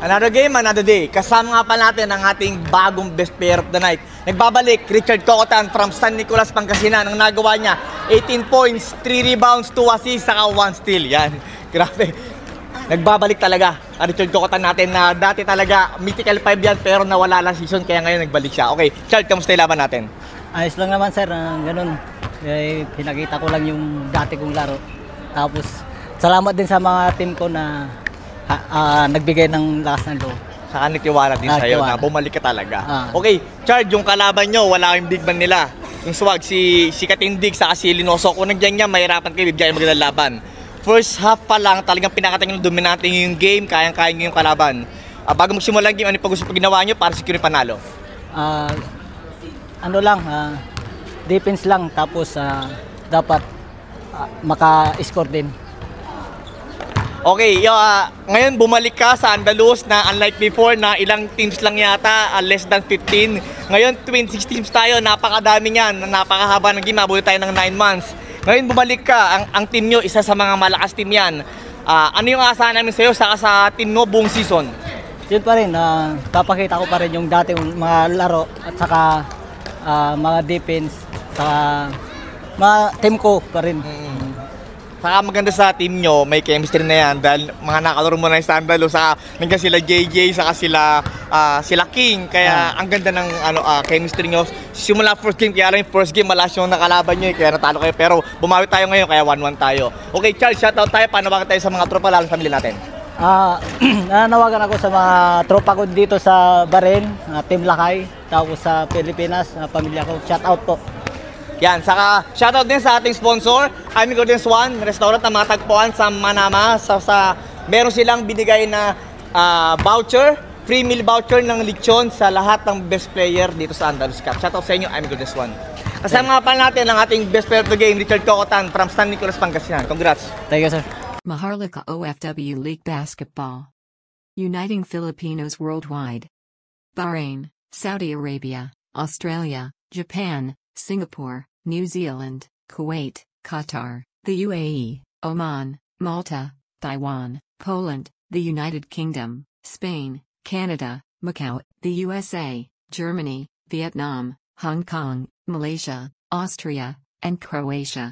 Another game, another day. Kasama nga pa natin ang ating bagong best player of the night. Nagbabalik, Richard Cocotan from San Nicolas, Pangasinan. Ang nagawa niya, 18 points, 3 rebounds, 2 assists, saka 1 steal. Yan, grabe. Nagbabalik talaga ang Richard Cocotan natin na dati talaga mythical 5 yan pero nawala lang season kaya ngayon nagbalik siya. Okay, Chard, kamusta yung laban natin? Ayos lang naman sir, ganun. Pinakita ko lang yung dati kong laro. Tapos, salamat din sa mga team ko na nagbigay ng lakas ng loob. Saka nagtiwala din sa'yo na bumalik ka talaga. Okay, Chard, yung kalaban nyo, wala kayong big man nila. Yung swag, si Katindig, saka si Linoso. Kung nandiyan niya, mahirapan kayo, bibigyan magandang laban. First half pa lang, talagang pinakatang yung dominante yung game, kayang-kaya nyo yung kalaban. Bago magsimula ang game, ano yung pag-usap ginawa nyo para secure yung panalo? Defense lang, tapos dapat maka-score din. Okay, ngayon bumalik ka sa Andalus na unlike before na ilang teams lang yata, less than 15. Ngayon 26 teams tayo, napakadami niyan, napakahaba ng game, abuti tayo ng 9 months. Ngayon bumalik ka, ang team nyo, isa sa mga malakas team yan. Ano yung asahan namin sa'yo sa team mo buong season? Yun pa rin, papakita ko pa rin yung dating mga laro at saka mga defense, saka mga team ko pa rin. Saka maganda sa team nyo, may chemistry na yan dahil mga nakalaro mo na yung Sandalo, saka nandiyan sila JJ, saka sila King, kaya ang ganda ng chemistry nyo. Simula first game, kaya lang yung first game malas yung nakalaban nyo, kaya natalo kayo, pero bumawi tayo ngayon, kaya 1-1 tayo. Okay Charles, shoutout tayo, panawagan tayo sa mga tropa, lalo sa pamilya natin. Nanawagan ako sa mga tropa ko dito sa Bahrain, Team Lakay, tapos sa Pilipinas, pamilya ko, shoutout po. Yan, saka shoutout din sa ating sponsor, Amigo Dens One Restaurant na matagpuan sa Manama. Meron silang binigay na voucher, free meal voucher ng lechon sa lahat ng best player dito sa Andalus Cup. Shoutout sa inyo, Amigo Dens One. Kasama nga pa natin ang ating best player of the game, Richard Cocotan from San Nicolas, Pangasinan. Congrats! Thank you, sir. Maharlika OFW League Basketball. Uniting Filipinos worldwide. Bahrain, Saudi Arabia, Australia, Japan, Singapore, New Zealand, Kuwait, Qatar, the UAE, Oman, Malta, Taiwan, Poland, the United Kingdom, Spain, Canada, Macau, the USA, Germany, Vietnam, Hong Kong, Malaysia, Austria, and Croatia.